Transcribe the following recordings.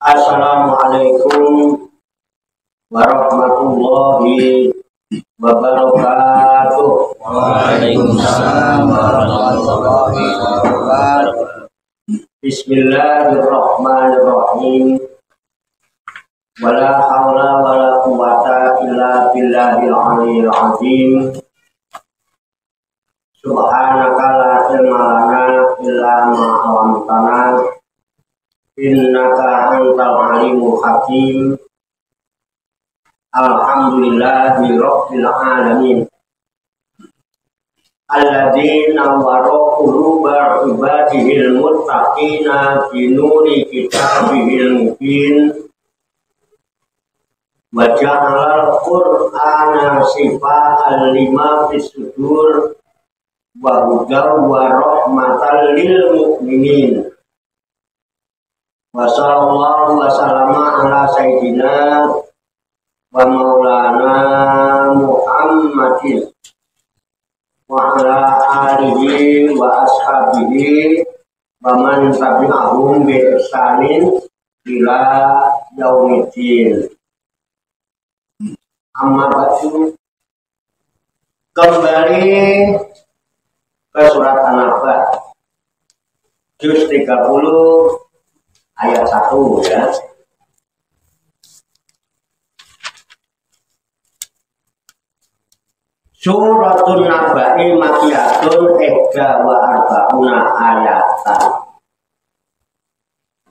Assalamualaikum warahmatullahi wabarakatuh. Waalaikumsalam warahmatullahi wabarakatuh. Bismillahirrahmanirrahim. Wala haula wala quwata illa billahil aliyyil azim. Subhanaka la ilma lana illa ma 'allamtana. Innaka antal alimul hakim. Alhamdulillahi rabbil alamin. Alladzi nawwara quluba ibadihil muttaqina bi nuri kitabihil mubin. Wa ja'alal qur'ana shifaan lima fis sudur wa hudan wa rahmatan lil mu'minin. Wa sallallahu wa sallama ala sayyidina wa maulana Muhammadin wa ala alihi wa ashabihi wa man tabi'ahum bi ihsanin ila yaumiddin. Amma ba'du. Kembali ke surat An-Naba juz 30 ayat 1 ya. Suratul Naba'i makiyatun ihda wa arba'una ayatan.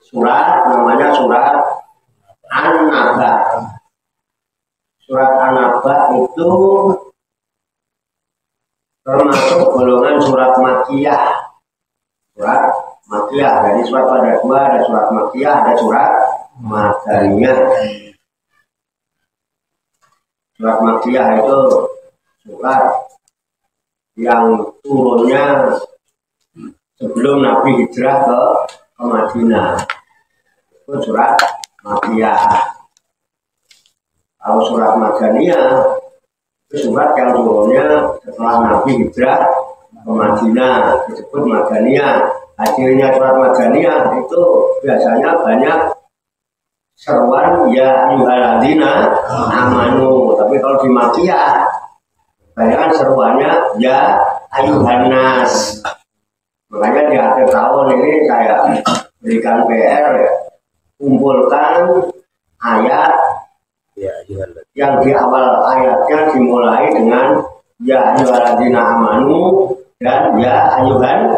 Surat namanya surat An-Naba. Surat An-Naba itu termasuk golongan surat makiyah. Surat makiyah, jadi surat ada dua, ada surat makiyah, ada surat madaniyah. Surat makiyah itu surat yang turunnya sebelum Nabi hijrah ke Madinah. Itu surat makiyah. Kalau surat madaniyah itu surat yang turunnya setelah Nabi hijrah ke Madinah, disebut madaniyah. Hasilnya surat madaniyah itu biasanya banyak seruan ya ayyuhalladzina amanu, tapi kalau di makiyah banyak seruannya ya ayyuhannas. Makanya di akhir tahun ini saya berikan PR ya, kumpulkan ayat yang di awal ayatnya dimulai dengan ya ayyuhalladzina amanu dan ya ayyuhannas.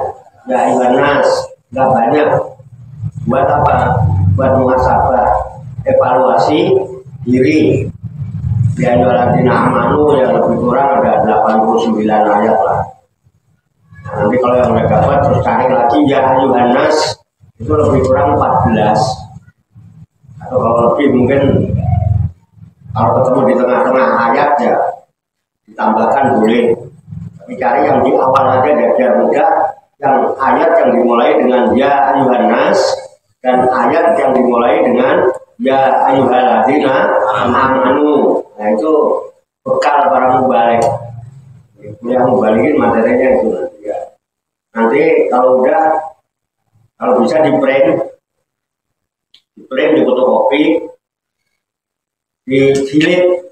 Nggak banyak. Buat apa? Buat muhasabah, evaluasi diri. Ya ayyuhalladzina amanu yang lebih kurang ada 89 ayat lah. Nah, nanti kalau yang udah dapat terus cari lagi ya ayyuhannas, itu lebih kurang 14. Atau kalau lebih mungkin kalau ketemu di tengah-tengah ayat ya ditambahkan boleh. Tapi cari yang di awal aja biar mudah. Yang ayat yang dimulai dengan ya ayyuhannas dan ayat yang dimulai dengan ya ayyuhalladzina amanu. Nah itu bekal para mubalik. Yang mubalikin materinya itu nanti ya. Nanti kalau bisa di print, di fotokopi, dijilid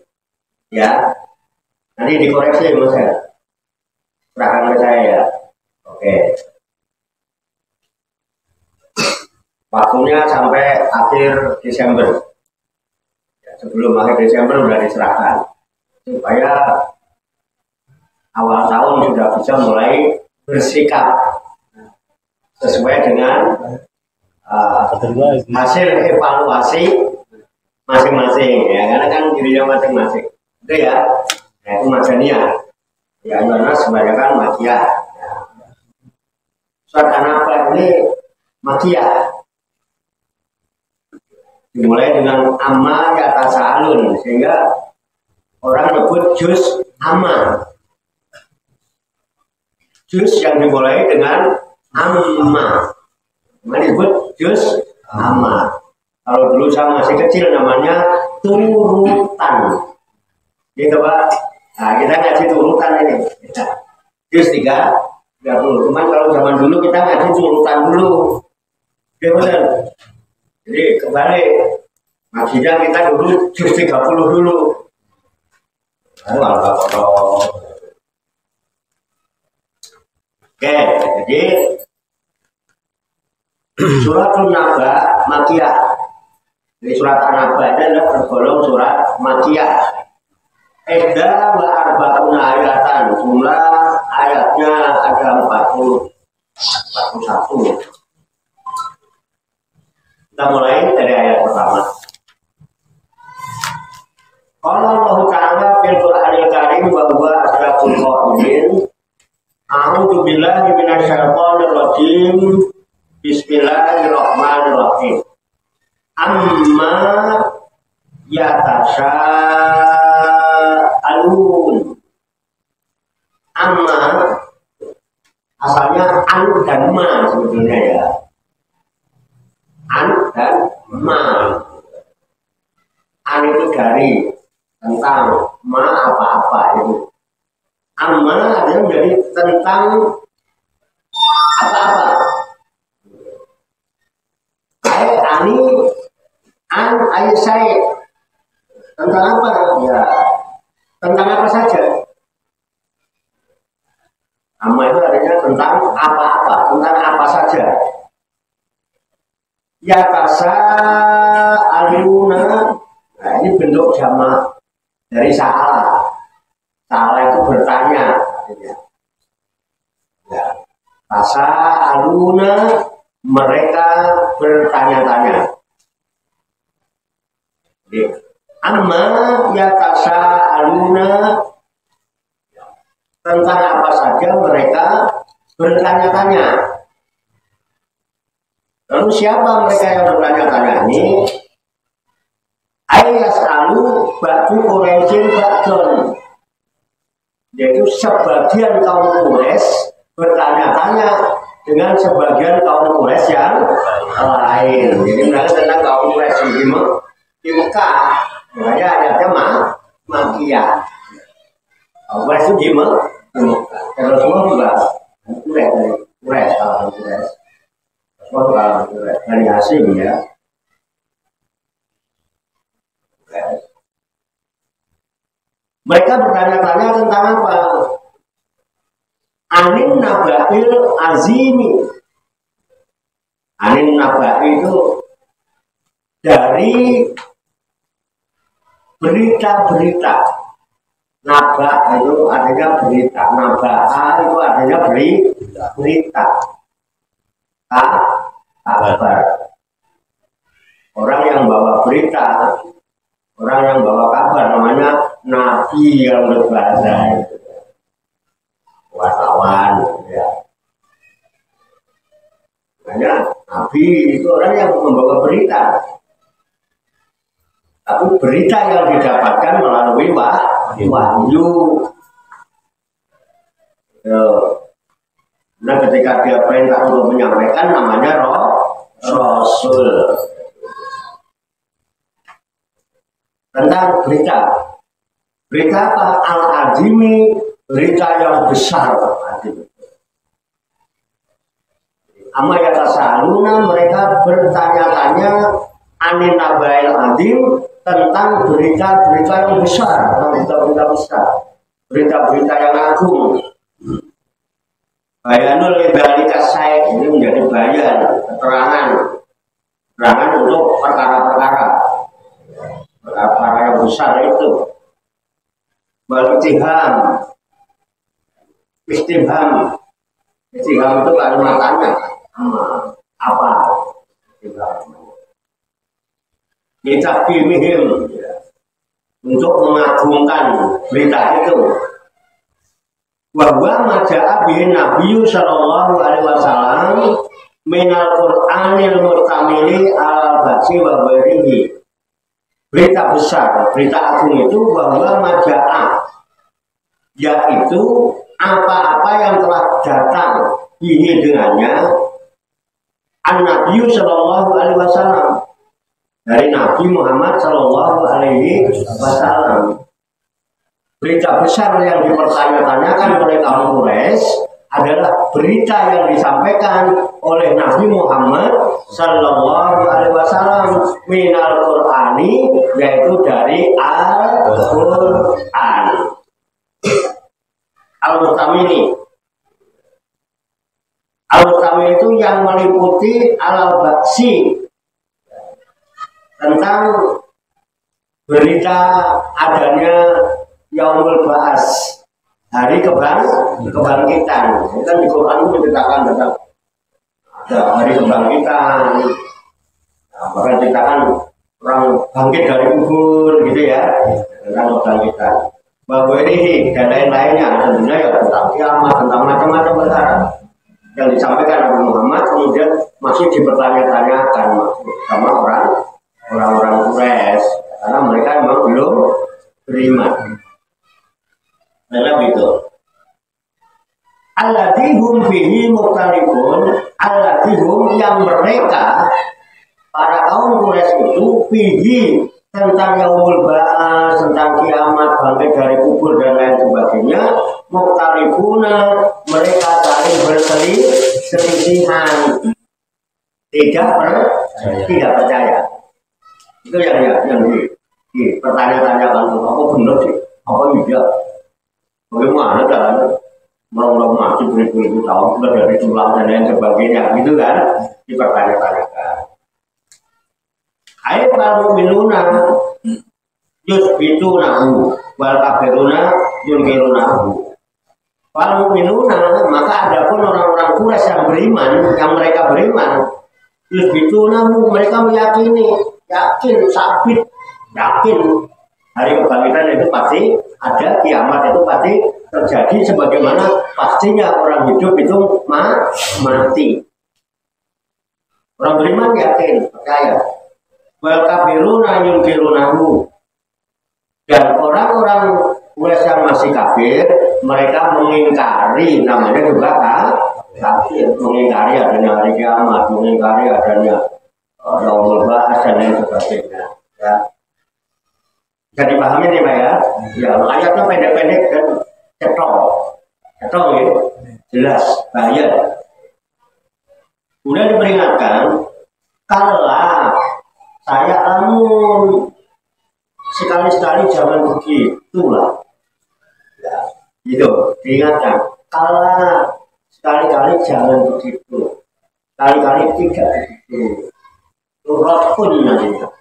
ya. Nanti dikoreksi mas ya. Serahkan ke saya ya. Oke. Waktunya sampai akhir Desember. Ya, sebelum akhir Desember sudah diserahkan. Supaya awal tahun sudah bisa mulai bersikap sesuai dengan hasil evaluasi masing-masing ya, karena kan dirinya masing-masing. Itu ya. Nah, itu madaniyah. Ya, ayyuhannas kebanyakan makiyah. Surat An-Naba ini makiyah. Dimulai dengan amma yatasaalun, sehingga orang menyebut juz amma. Juz yang dimulai dengan amma. Disebut juz amma. Kalau dulu saya masih kecil namanya turutan. Gitu Pak. Nah, kita ngaji turutan ini. Juz 30. Cuman kalau zaman dulu kita ngaji turutan dulu. Oke benar. Jadi kembali ngajinya kita dulu juz 30 dulu. Oke, jadi surat An-Naba Makiyah. Jadi surat An-Naba itu adalah tergolong surat Makiyah. Eda wa arba'una ayatan, jumlah ayatnya ada 41. Kita mulai dari ayat pertama. Qala Allah Ta'ala fil Qur'anil Karim wa huwa asdaqul qa'ilin. A'udzu billahi minasyaitonir rajim. Bismillahirrahmanirrahim. Amma yatasa'alun. Amma asalnya an dan ma sebetulnya ya. An dan ma. An itu dari, tentang, ma apa-apa itu. Amma adalah menjadi tentang apa-apa. Ani an ayasai tentang apa? Ya, tentang apa saja. Amma itu artinya tentang apa-apa, tentang apa saja. Ya kasa aluna. Nah, ini bentuk jamak dari sa'ala. Sa'ala itu bertanya. Ya. Kasa aluna, mereka bertanya-tanya. Amma ya kasa aluna, tentang apa saja mereka bertanya-tanya. Lalu siapa mereka yang bertanya-tanya ini? Ayas alu batu Quraisyin bakdon, yaitu sebagian kaum Quraisy bertanya-tanya dengan sebagian kaum Quraisy yang lain. Jadi mereka tentang kaum Quraisy di Mekah, makanya ayatnya Makiyah. Kaum Quraisy di Mekah, terus semua juga Quraisy dari Hasyim ya. Mereka bertanya-tanya tentang apa? Anin naba'il azimi. Anin naba'i itu dari berita-berita. Naba' itu artinya berita. Naba'a itu artinya berita. Kabar. Orang yang bawa berita, orang yang bawa kabar namanya nabi yang berbahasa itu. Wartawan ya. Makanya nabi itu orang yang membawa berita. Tapi berita yang didapatkan melalui wahyu. Nah, ketika dia perintah untuk menyampaikan namanya Rasul. Tentang berita. Berita apa? Al-Azimi, berita yang besar. Amma yatasaluna, mereka bertanya-tanya anin nabail azim, tentang berita-berita yang besar, berita-berita besar, berita-berita yang agung. Bayanul libalika saik, ini menjadi bayan, keterangan untuk perkara-perkara yang besar itu. Balutiham, istimham itu kalimat tanya, apa? Kita pilih untuk mengagungkan berita itu. Bahwa maja'a bihin Nabi sallallahu alaihi wasallam minal Qur'anil murtamili al-basi wa barihi. Berita besar, berita agung itu bahwa maja'a, yaitu apa-apa yang telah datang bihi dengannya an-Nabi sallallahu alaihi wasallam, dari Nabi Muhammad sallallahu alaihi wasallam. Berita besar yang dipertanya-tanyakan oleh kaum Quraisy adalah berita yang disampaikan oleh Nabi Muhammad Sallallahu Alaihi Wasallam minal Qur'ani, yaitu dari Al-Qur'an. Al-Mustamili. Al-Mustamili itu yang meliputi al-baksi tentang berita adanya Yaumul Ba'as, hari kebangkitan. Kan di Quran itu menceritakan tentang hari kebangkitan. Bahkan ceritakan orang bangkit dari kubur gitu ya, tentang kebangkitan. Bahwa ini dan lain-lainnya tentunya ya tentang kiamat, tentang macam-macam perkara yang disampaikan Nabi Muhammad, kemudian masih dipertanya-tanyakan sama orang-orang Quraisy karena mereka memang belum beriman. Karena begitu. Alladihum fihi mukhtalifun, alladihum yang mereka para kaum Quraisy itu fihi tentang yaumul ba'ats, tentang kiamat, bangkit dari kubur dan lain sebagainya, mukhtalifuna, mereka saling berselisihan, tidak percaya. Itu yang pertanyaan-tanyakan, apa benar sih, apa tidak, bagaimana caranya menolong masih beribu-ribu tahun sudah dari tulang dan lain sebagainya, gitu kan, dipertanya-tanyakan. Ayat al-mu'minuna yusbitunahu wal kafiruna yunkirunahu. Wal mu'minuna, maka ada pun orang-orang Quraisy yang beriman, yang mereka beriman, yusbitunahu, mereka meyakini, yakin, sabit, yakin hari kebangkitan itu pasti ada, kiamat itu pasti terjadi sebagaimana pastinya orang hidup itu mati. Orang beriman yakin, percaya. Wal kafiruna yunkirunahu, dan orang-orang Quraisy yang masih kafir, mereka mengingkari, namanya juga kafir, mengingkari adanya hari kiamat, mengingkari adanya yaumul ba'ats dan lain sebagainya. Ya. Bisa dipahami nih Pak ya? Ya, ayatnya pendek-pendek dan cetok ya, jelas, bahaya. Kemudian diperingatkan, kalau saya namun sekali-sekali jangan begitulah. Ya, gitu, diingatkan. Kalau sekali-kali jangan begitu, kali-kali tidak begitu. Turut pun nantinya.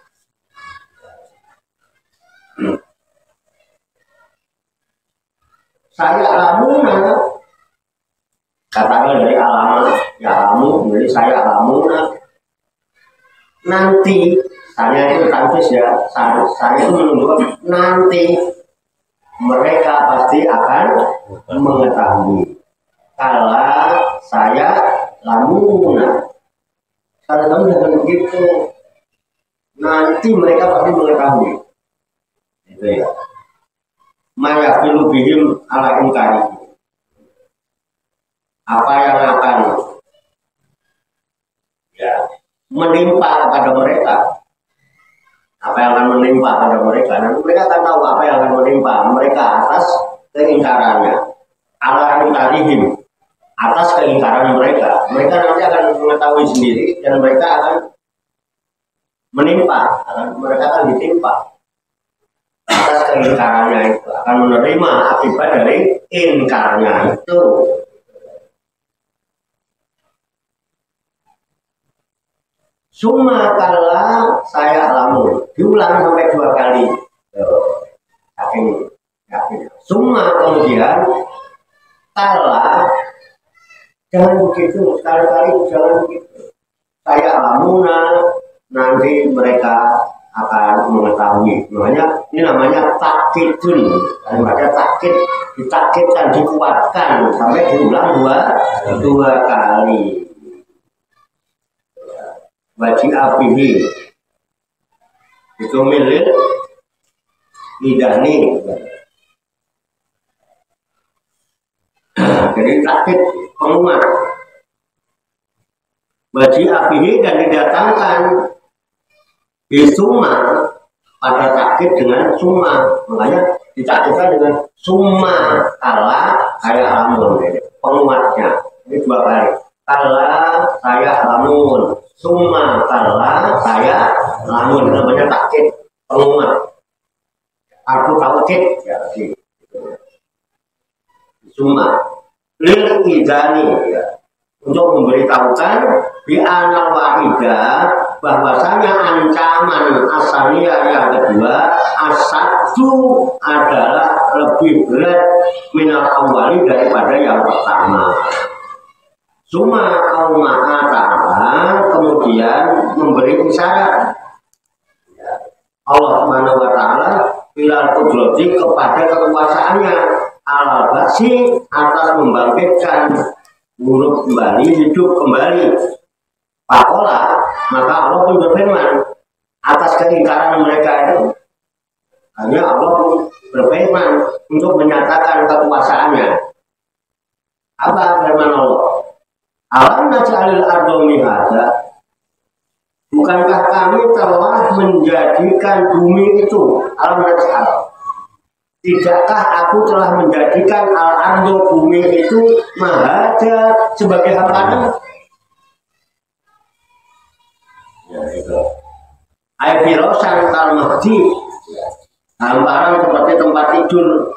Saya alamuna, katakan dari alamat, ya alamu, jadi saya alamuna. Nanti, saya itu tanfis ya, saya itu menunjukkan nanti mereka pasti akan mengetahui. Kalau saya lamuna, kalau kamu jangan begitu, nanti mereka pasti mengetahui. Itu ya. Maya filu bihim ala ingkari. Apa yang akan menimpa pada mereka, apa yang akan menimpa pada mereka, nanti mereka akan tahu apa yang akan menimpa mereka atas keingkarannya, ala ingkarihim, atas keingkaran mereka nanti akan mengetahui sendiri dan mereka akan menimpa, mereka akan ditimpa atas keingkarannya itu, akan menerima akibat dari ingkarnya itu. Summa kala saya alamun, diulang sampai 2 kali. Yakin. Summa kemudian kala, jangan begitu, sekali-kali jangan begitu. Saya alamuna, nanti mereka akan mengetahui. Makanya ini namanya takkidun, ada takkid, ditakkidkan, dikuatkan sampai diulang 2 kali. Wajib apihi itu milik idani. Jadi takkid penguat. Wajib apihi dan didatangkan di summa, pada takkid dengan summa, makanya ditakkidkan dengan summa kala kayak amun. penguatnya. Ini 2 kali. Kala saya lamun, summa kala saya lamun, namanya takkid penguat. Aku taukid ya gitu. Summa lil idani ya, untuk memberitahukan bi anal wahidah bahwasanya ancaman asalnya yang kedua asatu adalah lebih berat minal awali daripada yang pertama. Summa auma'a ta'ala kemudian memberi isyarat Allah Subhanahu wa taala bilal qudrati kepada kekuasaannya al-basi atas membangkitkan buruk kembali, hidup kembali. Pakola, maka Allah pun berfirman atas keingkaran mereka itu. Hanya Allah pun berfirman untuk menyatakan kekuasaannya. Apa firman Allah? Alam naj'alil arda mihada. Bukankah kami telah menjadikan bumi itu alam naj'al? Tidakkah aku telah menjadikan al-ardo bumi itu mahada sebagai hamparan? Ya itu. Aifirosan al-mahdi, hamparan seperti tempat tidur.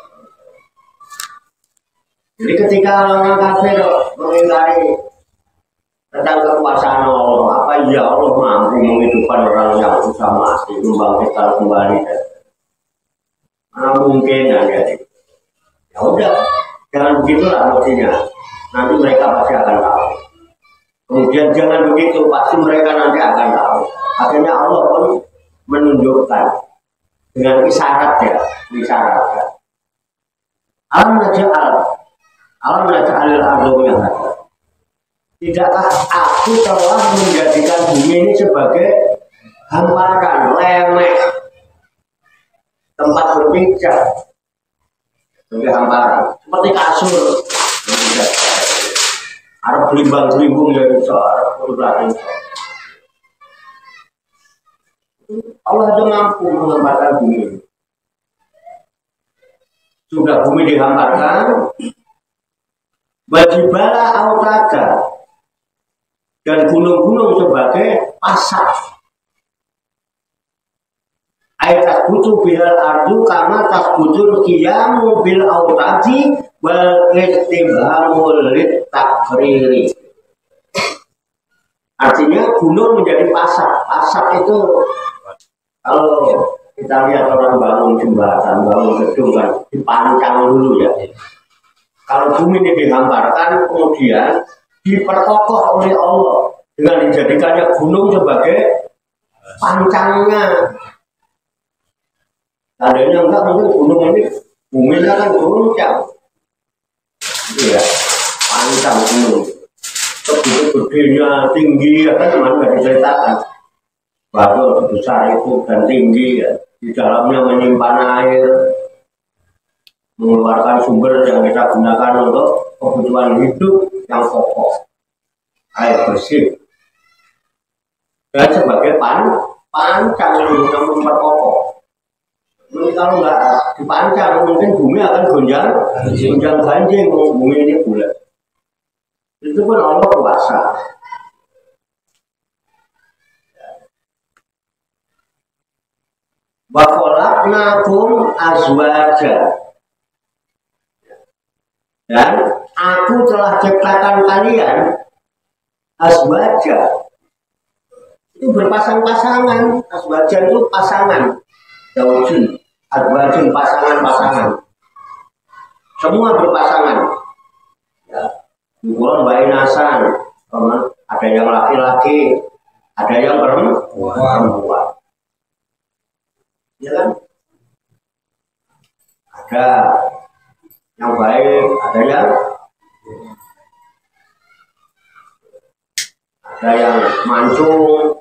Jadi ketika orang kafir mengingkari tentang kekuasaan Allah, apa ya Allah mampu menghidupkan orang yang susah mati, membangkitkan kembali? Mana mungkin ya jadi. Ya udah, jangan begitulah mestinya. Nanti mereka pasti akan tahu. Kemudian jangan begitu, pasti mereka nanti akan tahu. Akhirnya Allah pun menunjukkan dengan isyarat ya, isyarat. Alam naj'alil arda mihada. Tidakkah aku telah menjadikan bumi ini sebagai hamparan, lemeh, tempat berpijak, sebagai hamparan, seperti kasur. Arab belimbang-belimbung ya bisa, Arab berlaku. Allah itu mampu menghamparkan bumi ini. Sudah bumi dihamparkan, wajibala autada, dan gunung-gunung sebagai pasak. Ayat butuh bil ardu kama tas butuh kiamu bil autadi wal istibhamul lit takriri. Artinya gunung menjadi pasak. Pasak itu kalau kita lihat orang bangun jembatan, bangun gedung kan dipancang dulu ya. Kalau bumi ini dihamparkan kemudian diperkokoh oleh Allah dengan dijadikannya gunung sebagai pancangnya. Tandanya enggak mungkin gunung ini buminya kan goncang. Iya, pancang gunung. Gede-gedenya tinggi ya kan memang nggak diceritakan. Batu besar itu dan tinggi ya. Di dalamnya menyimpan air, mengeluarkan sumber yang kita gunakan untuk kebutuhan hidup yang pokok, air bersih. Dan sebagai pancang yang memperkokoh. Kalau nggak dipancang, mungkin bumi akan gonjang ganjing, bumi ini bulat. Itu pun Allah kuasa. Wa khalaqnakum azwaja. Dan aku telah ciptakan kalian azwaja. Itu berpasang-pasangan. Azwaja itu pasangan. Zaujun, azwajun, pasangan-pasangan. Semua berpasangan. Ya. Bukan bainasan. Ada yang laki-laki, ada yang perempuan. Ya kan? Ada yang baik, ada yang mancung,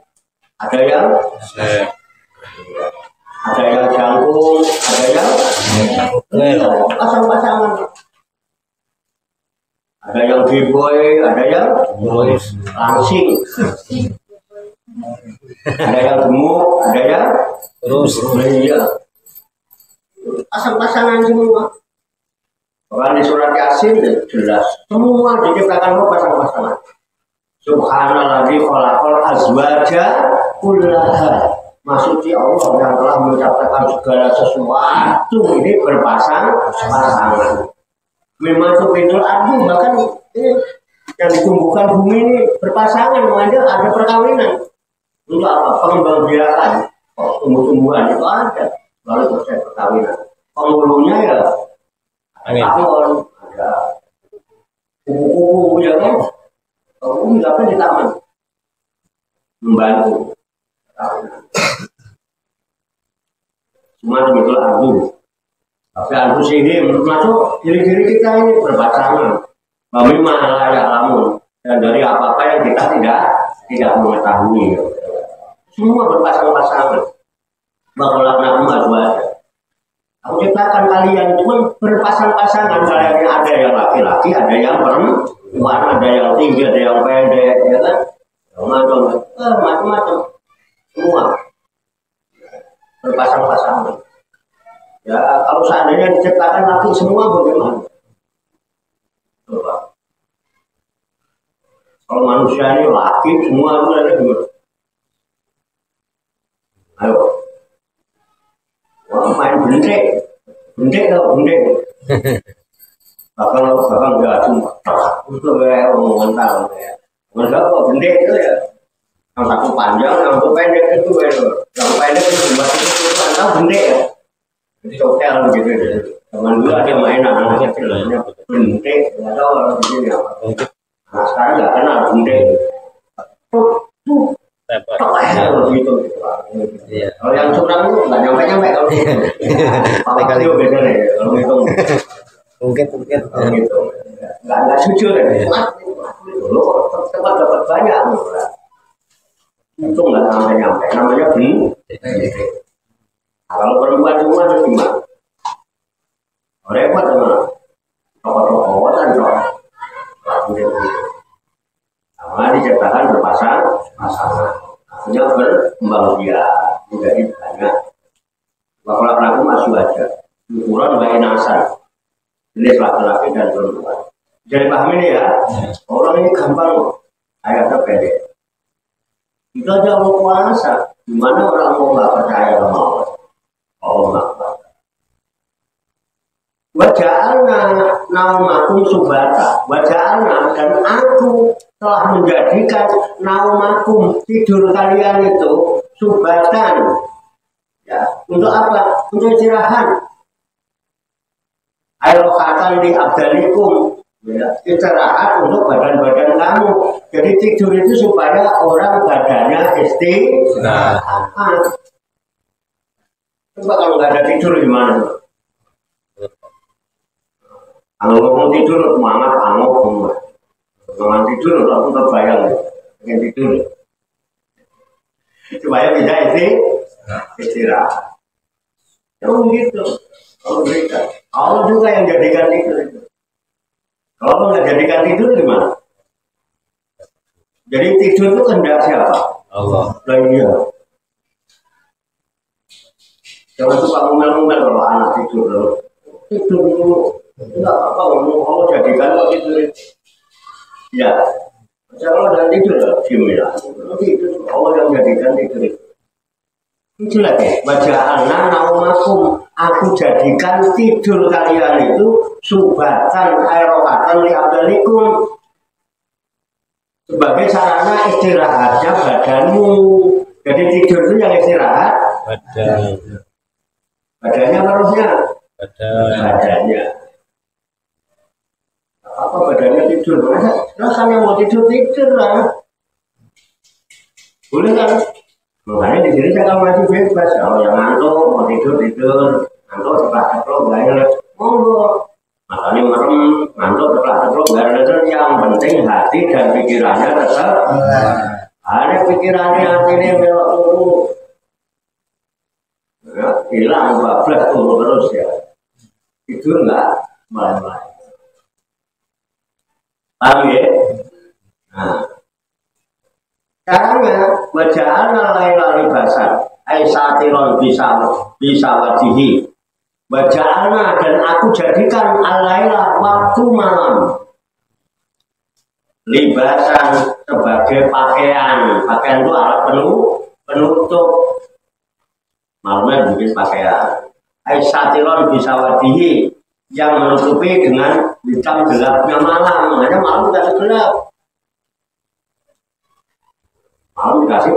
ada yang jangkung, ada yang pasang-pasangan. Ada yang b-boy, ada yang langsing. Ada yang gemuk, ada yang terus. Iya. Pasang-pasangan semua. Bahkan di surat Yasin jelas semua diciptakan Allah pasangan-pasangan. Subhanalladzi khalaqal azwaja kullaha. Maksudnya Allah yang telah menciptakan segala sesuatu ini berpasang-pasangan. Memang itu pintu ardu, bahkan ini yang ditumbuhkan bumi ini berpasangan, ada perkawinan. Untuk apa? Pengembangbiakan tumbuh-tumbuhan itu ada, lalu proses perkawinan. Penghulunya ya tahun, ada kupu-kupu ya kan? Kupu apa di taman membantu perkawinan. Cuma betul ardu. Tapi ardu sini masuk diri-diri kita ini berpasangan. Kami malah ya lamun dan dari apa-apa yang kita tidak mengetahui. Semua berpasang-pasangan. Bagaimana emas ada. Aku ciptakan kalian cuma berpasang-pasangan. Kalian ada yang laki-laki, ada yang perempuan, ada yang tinggi, ada yang pendek, ya kan? Macam-macam. Semua berpasang-pasangan. Ya kalau seandainya diciptakan laki semua bagaimana? Coba. Kalau manusia ini laki semua itu ada gimana? Ayo. Wah, main bendek tau bendek. Bahkan nggak cuma itu kayak omongan tahu ya. Mereka kok bendek itu ya. Yang satu panjang, yang satu pendek itu ya. Yang pendek itu buat itu tahu bendek ya. Jadi hotel gitu ya. Zaman dulu ada mainan anak kecil namanya bendek, nggak tahu orang begini apa. Nah sekarang nggak kenal bendek. Kalau gitu. Kalau yang curang itu nggak nyampe kalau gitu. Kali beda deh kalau itu. Mungkin gitu. Nggak jujur ya. Dulu tempat dapat banyak. Itu nggak nyampe. Namanya bendek. Kalau perempuan semua itu gimana? Repot teman. Toko-toko kan sama diciptakan berpasang-pasangan. Artinya berkembang biak menjadi banyak. Laki-laki masih ada. Ukuran baik nasan. Jenis laki-laki dan perempuan. Jadi paham ini ya. Orang ini gampang. Ayatnya pendek. Itu aja mau puasa. Gimana orang mau nggak percaya sama Allah? Allah. Waja'alna naumakum subata. Waja'alna dan aku telah menjadikan naumakum tidur kalian itu subatan. Ya, untuk apa? Untuk istirahat. Airokatan di abdalikum. Ya, istirahat untuk badan-badan kamu. Jadi tidur itu supaya orang badannya istirahat. Coba kalau nggak ada tidur gimana? Kalau ngomong tidur, semangat, semangat tidur, aku terbayang, pengen tidur. Supaya bisa istirahat. Yang gitu, kalau berikan. Allah juga yang jadikan tidur itu. Kalau nggak jadikan tidur gimana? Jadi tidur itu kehendak siapa? Allah. Lah iya. Jangan suka ngomel-ngomel kalau anak tidur. Tidur dulu. Enggak apa-apa, Allah jadikan kok tidur. Ya. Kalau udah tidur, diam ya. Tidur, Allah yang jadikan tidur itu. Itu lagi. Waja'alna naumakum. Aku jadikan tidur kalian itu subatan airokatan li abdalikum. Sebagai sarana istirahatnya badanmu. Jadi tidur itu yang istirahat badannya harusnya badannya apa badannya tidur rasanya mau tidur lah boleh kan makanya di sini saya masih bebas kalau yang ngantuk mau tidur ngantuk cepat-cepat bayar monggo makanya merem ngantuk cepat-cepat bayar yang penting hati dan pikirannya tetap ada pikirannya hatinya belok dulu ya, hilang 12 turun terus ya itu enggak main-main paham ya? Nah caranya wajahana laila libasan ai satiron bisa wajihi Waja'alna dan aku jadikan al-laila waktu malam libasan sebagai pakaian. Pakaian itu alat penutup. Malamnya bikin pakaian. Aisatiron bisa wadihi yang menutupi dengan hitam gelapnya malam. Makanya malam dikasih gelap. Malam dikasih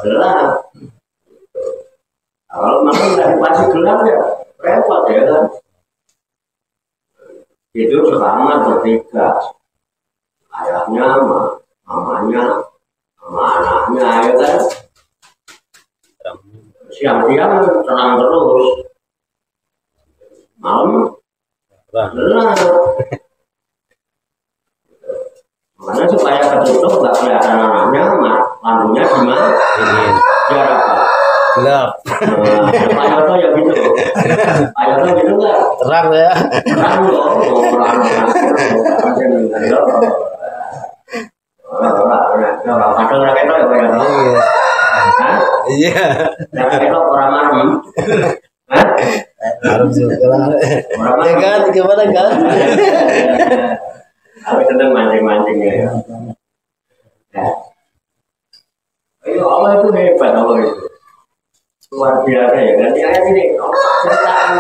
gelap. Kalau malam dikasih gelap ya repot ya kan. Itu selama bertiga. Ayahnya, mamanya, sama anaknya, ya kan. Siang-siang tenang terus, malam gelap. Makanya supaya ketutup nggak kelihatan anaknya, lampunya gimana? Biar apa? Gelap. Pak Yoto ya gitu. Pak Yoto gitu nggak? Terang ya. Terang loh, terang. Orang kadang rakyat ya Pak Yoto. Iya. Rakyat orang marem. Harus juga lah. Orang Ya kan, gimana kan? Aku seneng mancing-mancing ya. Ayo Allah itu hebat, Allah itu luar biasa ya kan. Ayat ini ceritakan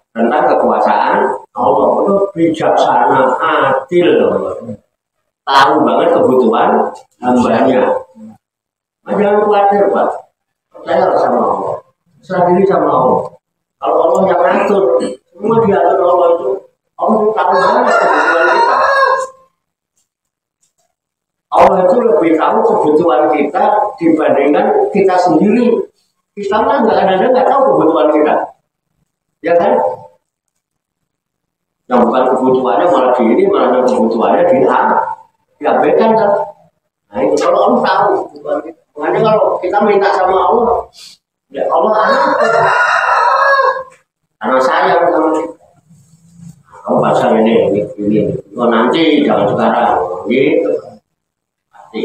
tentang kekuasaan Allah itu bijaksana, adil, tahu banget kebutuhan hambanya. Jangan khawatir Pak, percaya sama Allah, serah diri sama Allah. Kalau Allah yang ngatur, semua diatur Allah itu. Allah itu tahu banget kebutuhan kita. Allah itu lebih tahu kebutuhan kita dibandingkan kita sendiri. Kita kan nggak tahu kebutuhan kita, ya kan? Yang bukan kebutuhannya malah di ini, malah yang kebutuhannya diabaikan kan? Nah itu kalau Allah tahu kebutuhan kita. Makanya kalau kita minta sama Allah, ya Allah karena sayang sama kita. Kamu bahasa ini. Oh nanti jangan sekarang, gitu. Pasti.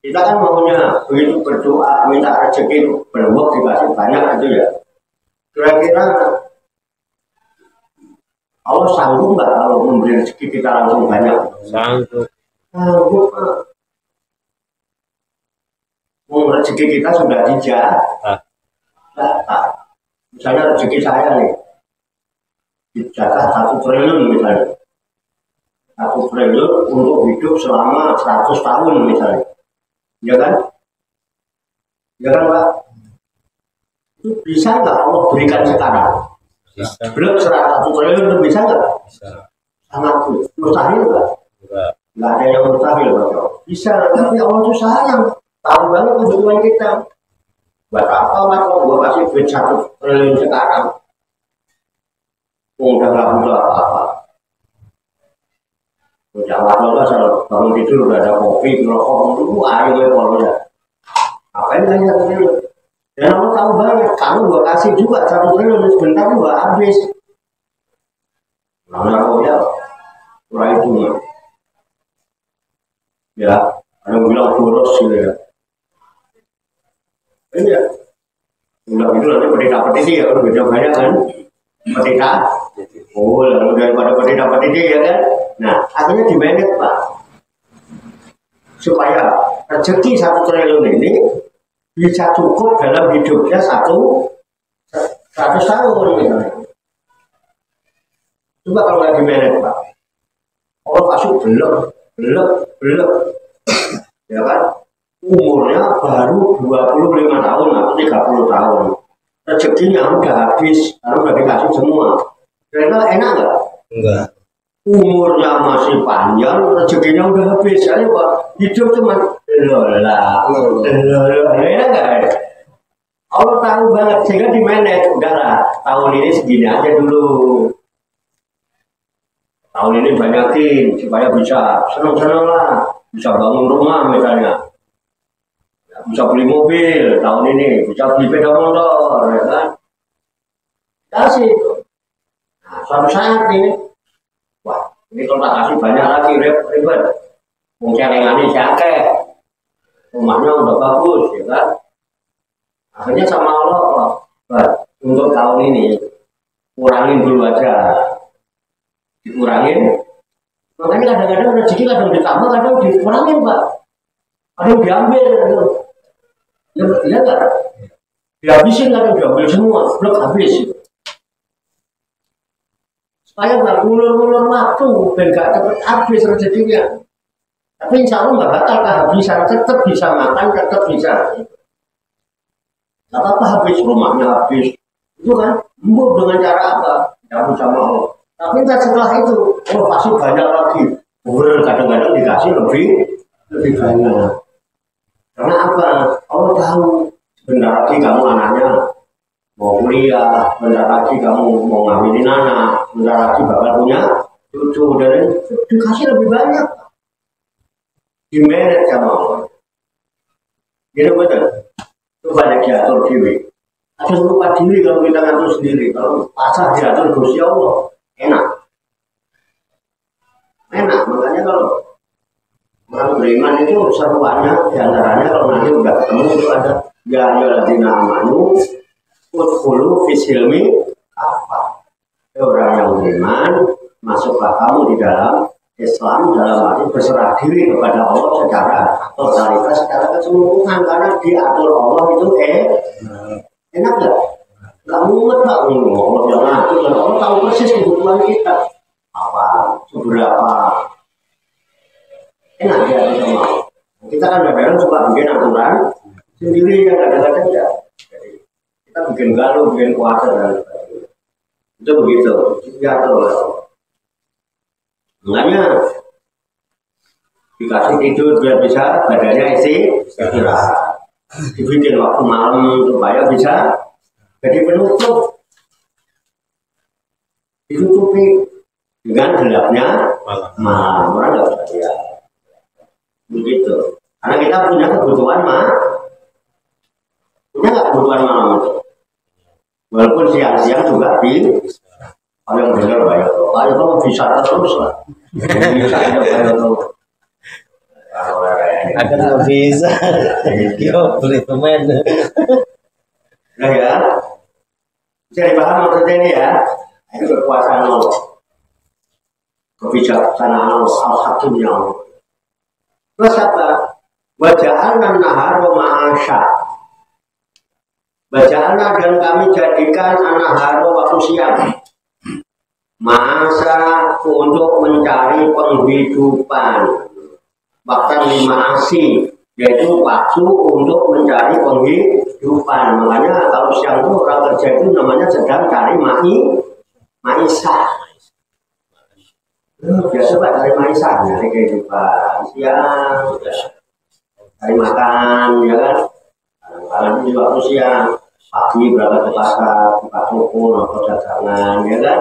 Kita kan maunya begitu berdoa minta rezeki belum dikasih banyak itu ya. Kira-kira Allah sanggup nggak kalau memberi rezeki kita langsung banyak? Sanggup. Sanggup. Rezeki kita sudah dijatah. Misalnya rezeki saya nih dijatah 1 triliun misalnya. 1 triliun untuk hidup selama 100 tahun misalnya. Ya kan? Ya kan Pak? Itu bisa nggak Allah berikan sekarang? Bisa. Belum 100 triliun itu bisa nggak? Bisa. Sangat mustahil nggak? Enggak. Nggak ada yang mustahil Pak. Bisa, tapi Allah itu sayang. Tahu banget kebutuhan kita. Buat apa Mas? Kalau gua kasih duit 1 triliun sekarang, udah nggak butuh apa-apa. Udah waktu asal bangun tidur udah ada kopi, rokok, dulu ayo kalau ya. Apa yang nanya triliun? Dan Allah tahu banget, kamu gua kasih juga 1 triliun sebentar gua habis. Namanya kok ya, kurang itu ya. Ada yang bilang boros gitu ya. Ini ya, udah gitu nanti petita-petiti ya, udah beda banyak kan, petita. Oh, lalu daripada petita-petiti ya kan. Nah, akhirnya dimanage Pak, supaya rezeki 1 triliun ini bisa cukup dalam hidupnya 100 tahun misalnya. Coba kalau nggak dimanage Pak, Allah kasih belum, ya kan? Umurnya baru 25 tahun atau 30 tahun. Rezekinya udah habis, karena udah dikasih semua. Kira-kira enak nggak? Enggak. Umurnya masih panjang, rezekinya udah habis. Ayo Pak, hidup cuma enak nggak? Allah tahu banget, sehingga di manage. Udahlah, tahun ini segini aja dulu. Tahun ini banyakin supaya bisa senang-senang lah, bisa bangun rumah misalnya. Bisa beli mobil tahun ini, bisa beli sepeda motor, ya kan? Kasih itu. Nah, suatu saat ini, wah, ini kalau tak kasih banyak lagi ribet. Mungkin yang ini siake, rumahnya udah bagus, ya kan? Akhirnya sama Allah, untuk tahun ini kurangin dulu aja, dikurangin. Makanya kadang-kadang rezeki kadang ditambah, kadang dikurangin Pak, kadang diambil gitu. Ya enggak, dihabisin kadang diambil semua, blok habis. Supaya nggak ngulur-ngulur waktu, dan nggak cepet habis rezekinya. Tapi insya Allah nggak bakal kehabisan, tetap bisa makan, tetap bisa. Nggak apa-apa habis, rumahnya habis. Itu kan, mbuh dengan cara apa? Yang sama Allah. Tapi entah setelah itu, oh pasti banyak lagi. Kadang-kadang dikasih lebih banyak. Karena apa? Allah tahu sebentar lagi kamu anaknya mau kuliah, sebentar lagi kamu mau ngambilin anak, sebentar lagi bakal punya cucu, dan dikasih lebih banyak. Dimanage sama Allah. Jadi betul. Itu banyak diatur diri. Ada lupa diri kalau kita ngatur sendiri. Kalau pasah diatur Gusti Allah, enak. Enak. Makanya kalau orang beriman itu seruannya diantaranya kalau nanti udah ketemu itu ada ya ayyuhalladzina amanu udkhulu fisilmi apa. Orang yang beriman masuklah kamu di dalam Islam, dalam arti berserah diri kepada Allah secara totalitas, secara keseluruhan, karena diatur Allah itu enak gak? Gak mumet Pak, Allah yang ngatur, dan Allah tahu persis kebutuhan kita apa, seberapa enak dia sama. Kita kan kadang-kadang suka bikin aturan sendiri yang kadang-kadang ya. Jadi kita bikin galau, bikin kuasa dan sebagainya. Itu begitu, diatur oleh Allah. Makanya dikasih tidur biar bisa badannya istirahat. Dibikin waktu malam supaya bisa jadi penutup. Ditutupi dengan gelapnya malam. Orang nggak bisa lihat. Begitu. Karena kita punya kebutuhan punya nggak kebutuhan malam itu? Walaupun siang-siang juga kalau yang benar banyak tuh. Kalau bisa terus lah. Bisa aja banyak tuh. Aku nggak bisa. Yo beli temen. Nah ya, bisa dipaham maksudnya ini ya. Ini kekuasaan Allah, kebijaksanaan Allah, al-hakimnya Allah. Terus apa? Waja'alna nahara ma'asya. Waja'alna dan kami jadikan an-nahara waktu siang. Masa untuk mencari penghidupan, bahkan 5 asi, yaitu waktu untuk mencari penghidupan. Makanya kalau siang itu orang kerja itu namanya sedang cari maisah. Biasa Pak cari maisah, nyari kehidupan siang, cari makan, ya kan? Kadang-kadang di waktu siang, pagi berangkat ke pasar, buka toko, nonton dagangan, ya kan?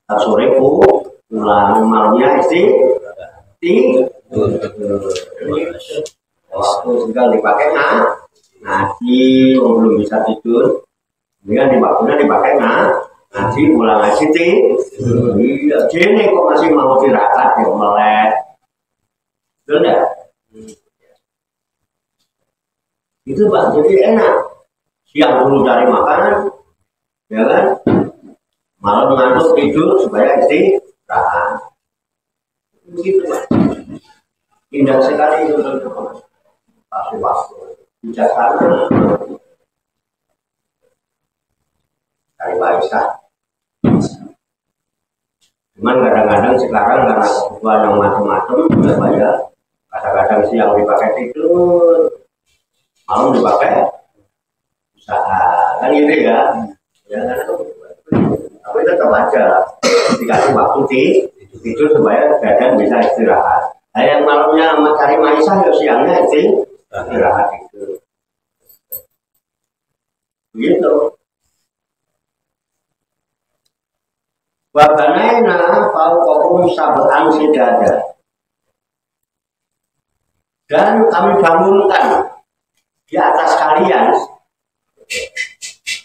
Sore pulang, malamnya waktu tinggal dipakai ngaji, belum bisa tidur, kemudian waktunya dipakai ngaji, pulang ngaji iya, jadi kok masih mau tirakat ya melek, betul enggak? Itu Pak, jadi enak. Siang dulu cari makanan, ya kan? Malam ngantuk tidur supaya istirahat. Begitu Pak. Indah sekali itu teman-teman. Waktu bijaksana. Cari maisha. Cuman kadang-kadang sekarang karena kebutuhan yang macam-macam, ya kadang-kadang siang dipakai tidur, malam dipakai usaha, kan gitu ya. Ya kan? Tapi tetap aja dikasih waktu tidur supaya badan bisa istirahat. Nah, yang malamnya cari maisha, ya siangnya istirahat itu. Begitu. Wabanaina fauqahum sab'an sidada. Dan kami bangunkan di atas kalian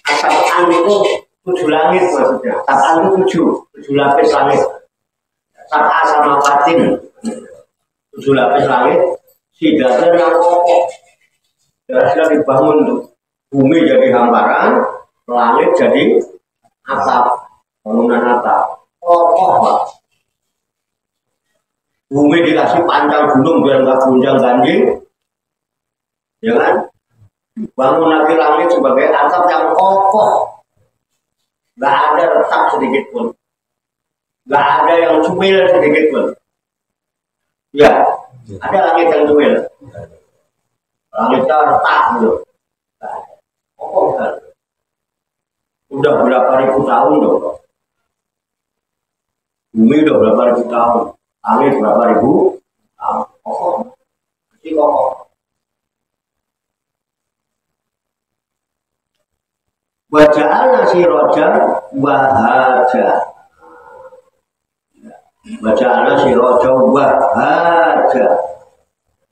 sab'an itu 7 langit maksudnya. Sab'an itu 7 lapis langit. Sab'a sama patin 7 lapis langit. Sidada yang kokoh. Dan sudah dibangun tuh. Bumi jadi hamparan, langit jadi atap, bangunan atap, kokoh Pak. Bumi dikasih panjang gunung biar nggak gunjang ganjing, ya kan? Bangun lagi langit sebagai atap yang kokoh, nggak ada retak sedikit pun, nggak ada yang cuil sedikit pun. Ya, ada langit yang cuil, langitnya retak gitu. Kokoh kan? Udah berapa ribu tahun loh, bumi udah berapa ribu tahun, langit berapa ribu tahun, kokoh, masih kokoh. Waja'alna sirajan wahaja. Waja'alna sirajan wahaja.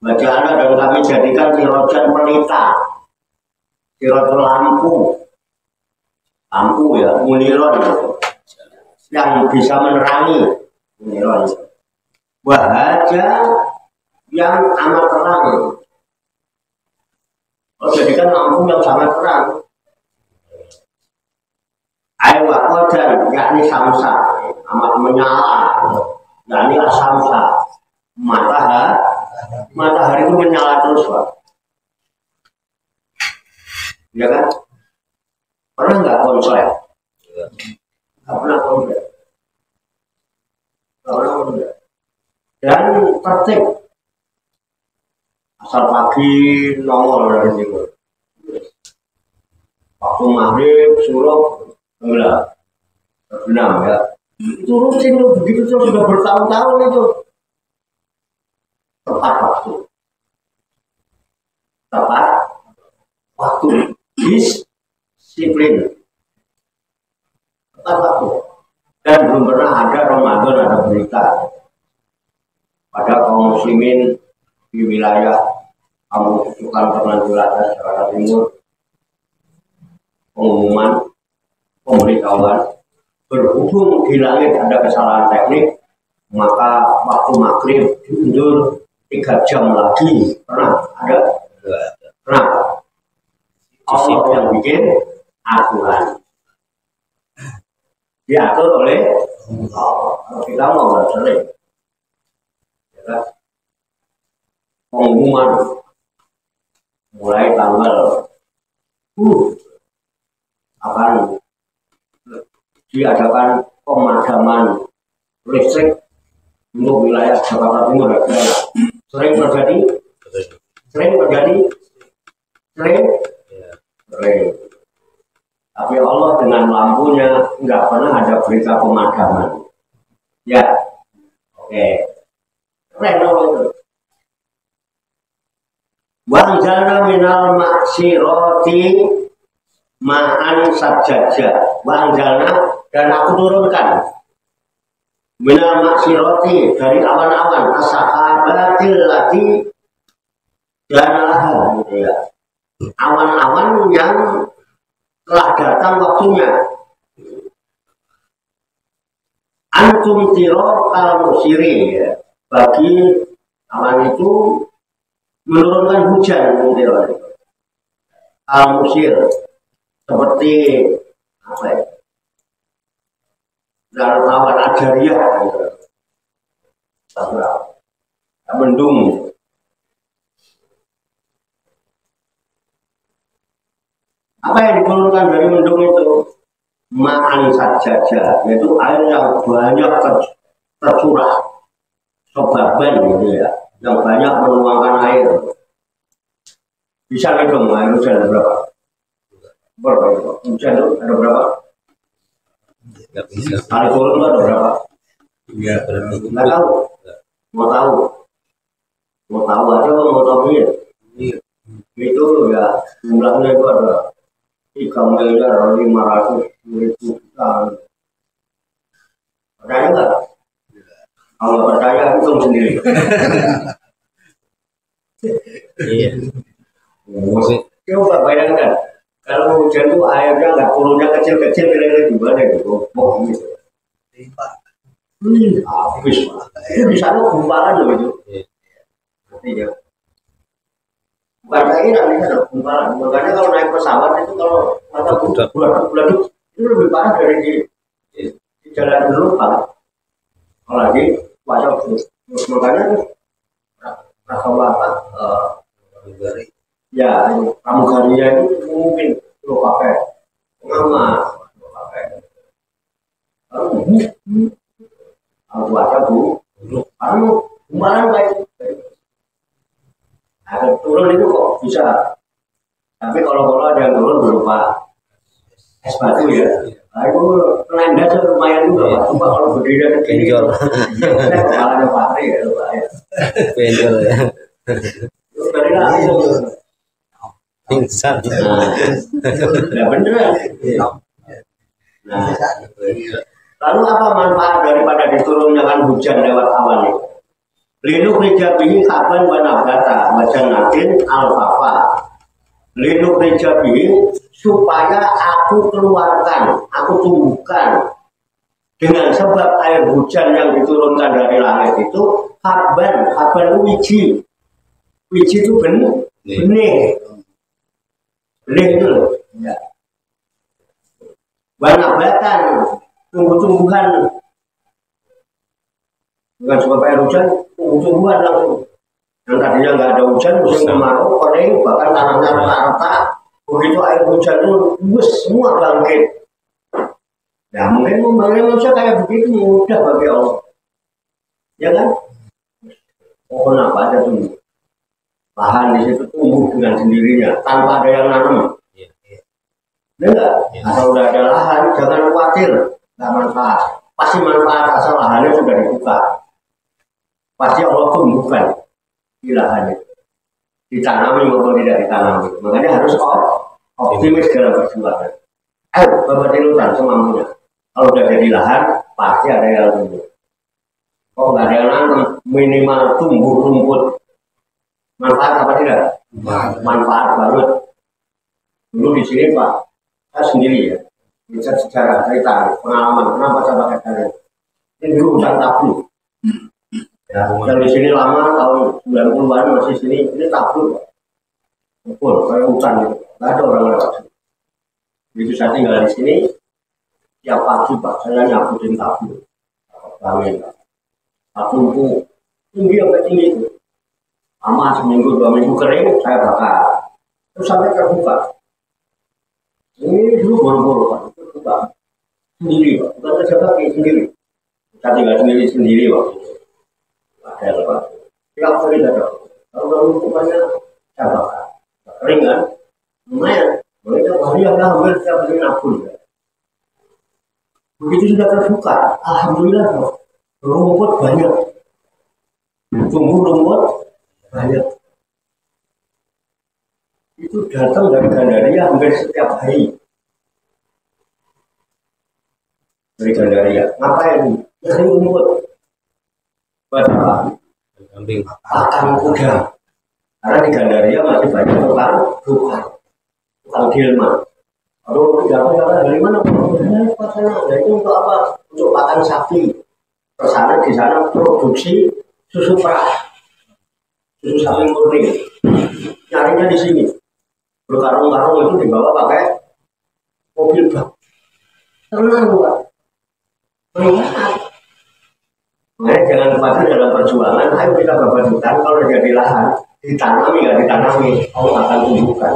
Waja'alna dan kami jadikan sirajan pelita. Sirajan lampu. Lampu ya, muniron yang bisa menerangi. Muniron. Wahaja yang amat terang. Jadikan lampu yang sangat terang. Air wakodan, yakni samsa, amat menyala, yakni asamsa. Matahari itu menyala terus Pak. Ya kan? Pernah nggak konslet? Nggak pernah konslet. Nggak pernah konslet. Dan tertib. Asal pagi nongol dari sini. Waktu maghrib suruh enggak, terbenam ya. Itu rutin tuh, begitu tuh sudah bertahun-tahun itu. Tepat waktu. Tepat waktu. Disiplin. Tepat waktu. Dan belum pernah ada Ramadan ada berita pada kaum muslimin di wilayah kamu Tujukan Pernah Jakarta Timur pengumuman pemberitahuan berhubung di langit ada kesalahan teknik maka waktu maghrib diundur 3 jam lagi. Pernah ada? Pernah. Allah yang bikin aturan diatur oleh Allah. Kita mau berseling ya kan? Pengumuman mulai tanggal akan diadakan pemadaman listrik untuk wilayah Jakarta Timur. Sering terjadi. Tapi Allah dengan lampunya nggak pernah ada berita pemadaman. Ya, oke. Keren Allah itu. Wa anzalna minal maksiroti ma'an sajjaja. Wa anzalna dan aku turunkan minal maksiroti dari awan-awan as-sahabatil lati danalah gitu ya. Awan-awan yang telah datang waktunya. Antum tiro al-musiri ya. Bagi awan itu menurunkan hujan tiro. Al-musir seperti apa ya? Dan awan ajariyah gitu. Mendung. Apa yang diturunkan dari mendung itu? Ma'an sajaja, yaitu air yang banyak tercurah, sobaban gitu ya, yang banyak menuangkan air. Bisa hitung air hujan ada berapa? Berapa itu? Hujan itu ada berapa? Nggak bisa. Kali turun itu ada berapa? Iya, berarti. Nggak tahu. Mau tahu? Mau tahu aja mau tahu ya? Iya. Itu ya jumlahnya itu ada 3.500.000 juta. Percaya nggak? Kalau nggak percaya hitung sendiri. Iya. Coba bayangkan kalau hujan itu airnya nggak turunnya kecil-kecil kira-kira gimana gitu? Bohong gitu. Habis Pak. Ini bisa lo gumpalan loh itu. Artinya bukan cairan ini ada gumpalan. Makanya kalau naik pesawat itu kalau mata bulat itu lebih parah dari di jalan dulu Pak. Apalagi wajah makanya apa ya pramugarinya itu mungkin lo pakai pengaman pakai kalau wajah karena gumpalan kayak turun itu kok bisa. Tapi kalau ada yang turun berupa es batu ya, nah, itu nenda lumayan juga Pak. Coba kalau berdiri dari sini, kepalanya patri ya, bahaya. Benjol ya. Terus dari lari itu, Pingsan. nah beneran. Nah, lalu apa manfaat daripada diturunkan hujan lewat awan itu? Linuk rijabihi kaban wa nabata wa jannatin alfafa. Linuk rijabihi supaya aku keluarkan, aku tumbuhkan dengan sebab air hujan yang diturunkan dari langit itu kaban wiji. Wiji itu benih itu loh. Ya. Wa nabatan tumbuh-tumbuhan. Bukan sebab air hujan, tumbuh-tumbuhan langsung. Yang tadinya nggak ada hujan, musim kemarau, kering, bahkan tanahnya rata-rata. Begitu air hujan itu, semua bangkit. Ya mungkin membangun manusia kayak begitu mudah bagi Allah. Ya kan? Pohon apa aja tumbuh. Lahan di situ tumbuh dengan sendirinya, tanpa ada yang nanam. Ya enggak? Kalau udah ada lahan, jangan khawatir, nggak manfaat. Pasti manfaat asal lahannya sudah dibuka. Pasti Allah tumbuhkan di lahan itu. Ditanami maupun tidak ditanami. Makanya harus optimis dalam perjuangan. Bapak tilutan semampunya. Kalau udah jadi lahan, pasti ada yang tumbuh. Kalau nggak ada yang nanam, minimal tumbuh rumput. Manfaat apa tidak? Manfaat banget. Dulu di sini Pak, saya sendiri ya. Bisa sejarah, cerita, pengalaman. Kenapa saya pakai tadi? Ini dulu hujan tablu. Ya, yang di sini lama tahun 90-an masih sini, ini tablu. Betul, kayak hutan gitu. Nggak ada orang lewat sini. Begitu saya tinggal di sini, tiap pagi Pak, saya nyabutin tablu. Bangun Pak. Tablu tinggi sampai tinggi itu. Lama seminggu, 2 minggu kering, saya bakar. Terus sampai terbuka. Ini dulu boro-boro Pak, itu terbuka. Sendiri Pak, bukan kerja kaki sendiri. Saya tinggal sendiri Pak. Ada Pak. Tiap hari ada. Kalau hukumannya saya bakar. Kering kan? Lumayan. Mereka hari yang hampir setiap hari nabung. Begitu sudah terbuka, alhamdulillah rumput banyak. Tumbuh rumput banyak. Itu datang dari Gandaria hampir setiap hari. Dari Gandaria. Ngapain? Nyari rumput. Buat apa? Kambing. Pakan kuda. Karena di Gandaria masih banyak tukang delman. Kalau dapat dari mana? Itu untuk apa? Untuk pakan sapi. Persana di sana produksi susu perah, susu sapi murni. Nyarinya di sini. Berkarung-karung itu dibawa pakai mobil bak. Tenang Pak. Jangan khawatir dalam perjuangan. Ayo kita babat hutan. Kalau jadi lahan, ditanami nggak ditanami, Allah akan tumbuhkan.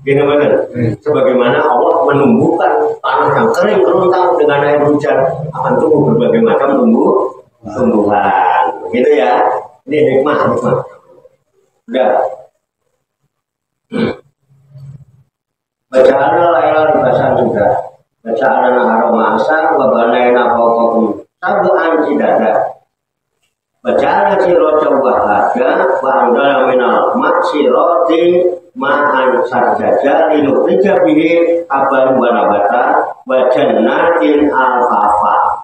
Gimana? Sebagaimana Allah menumbuhkan tanah yang kering kerontang dengan air hujan akan tumbuh berbagai macam tumbuhan. Begitu ya. Ini hikmah. Udah. Bacaan layar libasan juga. Bacaan aroma asar wabanaina fawqakum sab'an qidada. Bacaan sira jawahada wa andala minal maksirati ma'an sarjaja linukhrija bihi aban wa nabata wa jannatin alfafa.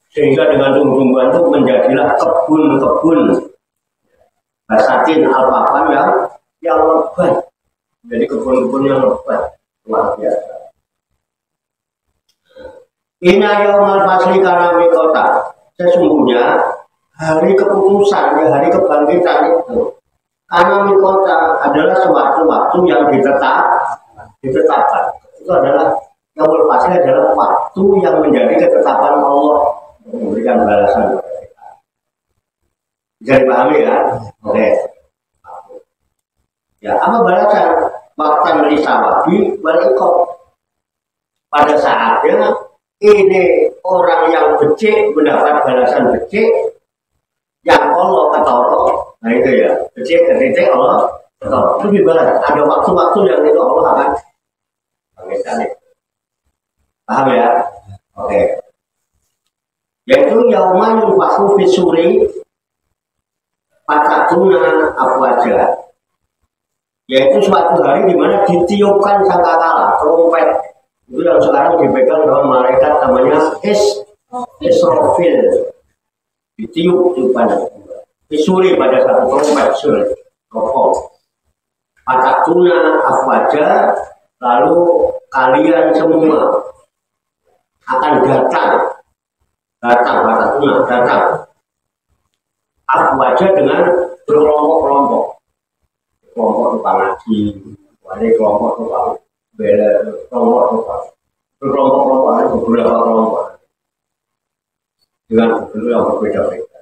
Sehingga dengan tumbuh-tumbuhan itu menjadilah kebun-kebun basatin alfafan yang lebat. Jadi kebun-kebun yang lebat luar biasa. Inna yaumal fasli kana miqata. Sesungguhnya hari keputusan, hari kebangkitan itu Karena mikota adalah suatu waktu yang ditetapkan. Itu adalah yaumul fasl adalah waktu yang menjadi ketetapan Allah untuk memberikan balasan. Bisa dipahami ya? Oke. Ya, apa balasan? Waktan lisawabi walikop. Pada saatnya ini orang yang becik mendapat balasan becik, yang Allah ketoro. Nah itu ya, becik ketika Allah ketoro. Itu dibalas. Ada waktu-waktu yang itu Allah akan bangkitkan. Paham ya? Oke. Yaitu yauman yunfakhu fisuri fatatuna afwaja. Yaitu suatu hari di mana ditiupkan sangkakala, trompet. Itu yang sekarang dipegang oleh malaikat namanya Israfil. Ditiup-tiupan. Disuri pada satu trompet suri. Rokok. Fatatuna afwaja. Lalu kalian semua akan datang afwaja dengan berkelompok-kelompok. Kelompok tukang ngaji, kelompok tukang bela, kelompok tukang berkelompok-kelompok ada beberapa kelompok dengan guru yang berbeda-beda.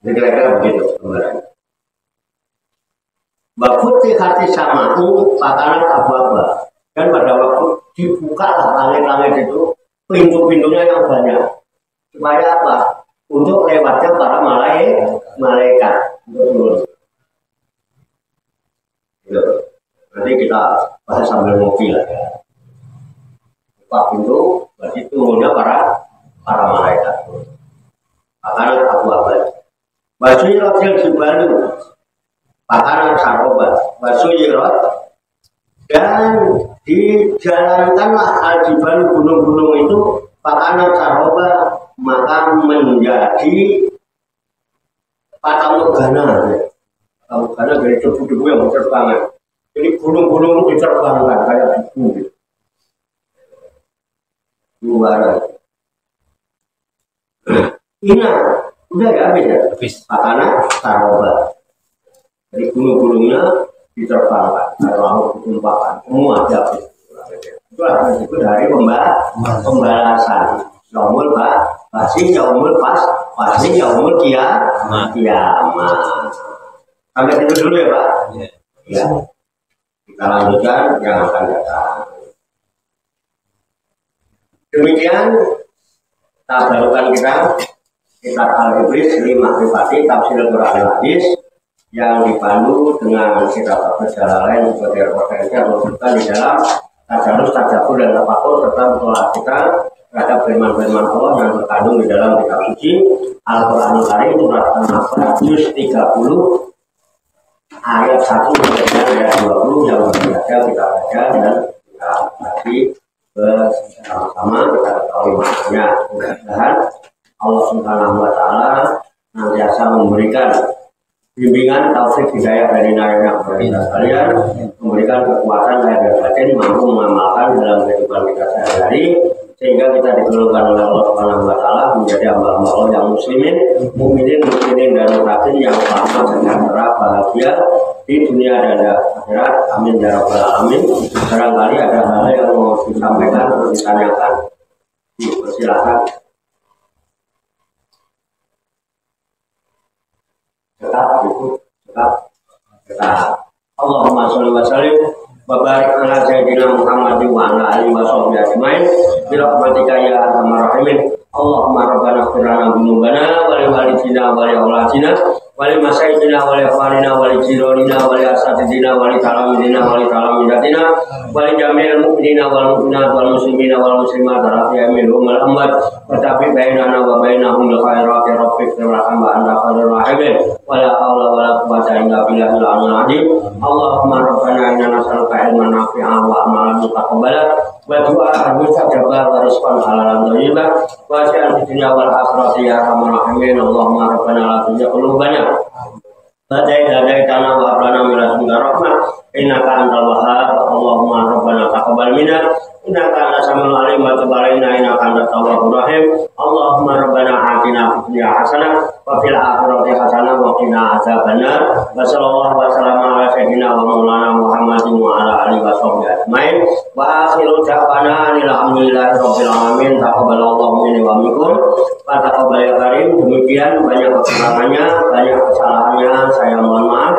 Jadi kira-kira begitu sebenarnya. Bakuti hati samaku pakanan apa-apa, dan pada waktu dibuka langit-langit itu pintu-pintunya yang banyak supaya apa? Untuk lewatnya para malaikat untuk turun. Nanti kita bahas sambil ngopi lah ya. Buka pintu, berarti turunnya para malaikat. Makanan abu-abu. Basuyirot yang dibalu, makanan sarobat. Basuyirot dan dijalankanlah al-jibalu gunung-gunung itu makanan sarobat, maka menjadi patamugana. Karena dari debu-debu yang berterbangan. Jadi gunung-gunung itu diterbangkan kayak debu. Luaran. Ina, udah ya habis ya? Habis. Makanya saroba. Jadi gunung-gunungnya diterbangkan. Lalu ditumpahkan. Semua aja habis. Itulah itu dari pembalasan. Yaumul pasti yaumul pasti yaumul kiamat. Sampai itu dulu ya Pak. Ya. Kita lanjutkan yang akan datang. Demikian tabarukan kita kitab Al-Ibris 5 pribadi tafsir Quran Hadis yang dipandu dengan kitab Al-Jalalain sebagai referensi menunjukkan di dalam tadarus, tadabbur dan tafakur serta mutolak kita terhadap firman-firman Allah yang terkandung di dalam kitab suci Al-Qur'anul Karim surat An-Nahl juz 30 ayat 1 sampai ayat 20 yang berada kita baca dan kita baca bersama-sama kita ketahui maknanya. Mudah-mudahan Allah Subhanahu wa taala senantiasa memberikan bimbingan taufik hidayah dari nabi-nabi kita sekalian, memberikan kekuatan lahir dan batin mampu mengamalkan dalam kehidupan kita sehari-hari sehingga kita digolongkan oleh Allah Subhanahu wa taala menjadi hamba-hamba Allah yang muslimin, mukminin dan muttaqin yang selamat sejahtera bahagia di dunia dan akhirat. Amin ya rabbal alamin. Barangkali ada hal yang mau disampaikan atau ditanyakan, dipersilakan. Tetap. Allahumma sholli wa sallim wa barik ala sayyidina Muhammad wa ala alihi wa sahbihi ajmain bi rahmatika ya arhamar rahimin. Allahumma rabbana ighfir lana dzunubana wa li walidina wa li auladina wa li masaidina wa li ikhwanina wa li jiranina wa li asatidina wa li talamidina wa li talamidatina wa li jami'il mu'minina wal mu'minat wal muslimina wal muslimat rafi'a minhum al amwat wa tabi bainana wa bainahum bil khairati rabbik wa anta khairur rahimin wa la haula wa la quwwata illa billahil aliyyil azim. Allahumma rabbana inna nas'aluka ilman nafi'an wa amalan mutaqabbalan wa du'aan mustajabah wa rizqan halalan thayyiban wa ja'al fid dunya wal akhirati ya arhamar rahimin. Allahumma rabbana la tuzigh qulubana ba'da idh hadaytana wa hab lana min ladunka rahmah innaka antal wahhab. Allahumma rabbana taqabbal minna innaka antas samiul alim wa tub 'alaina innaka antat tawwabur rahim. Allahumma rabbana atina fid dunya hasanah wa fil akhirati hasanah wa qina adzabannar. Wassallallahu wasallam ala sayyidina wa maulana Muhammadin wa ala alihi washabbihi ajmain. Wa akhiru da'wana alhamdulillahi rabbil alamin. Taqabbalallahu minni wa minkum. Wa taqabbal ya karim. Demikian banyak kekurangannya, banyak kesalahannya, saya mohon maaf.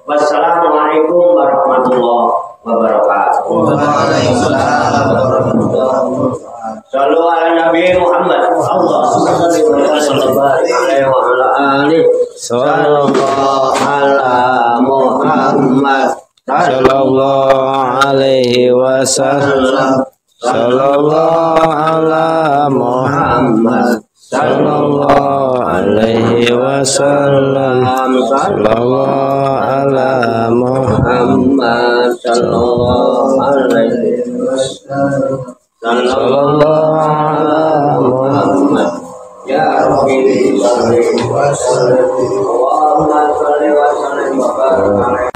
Wassalamualaikum warahmatullahi wabarakatuh. Waalaikumsalam warahmatullahi wabarakatuh. Sallu ala Nabi Muhammad. Allahumma shalli wa sallim alaihi wa ala alihi. Sallallahu ala Muhammad. Sallallahu alaihi wasallam. Sallallahu ala Muhammad. Sallallahu alaihi wasallam. Sallallahu ala Muhammad. Sallallahu alaihi wasallam. Sallallahu ala Muhammad. Ya Rabbi salli wa sallim. Allahumma shalli wa sallim wa barik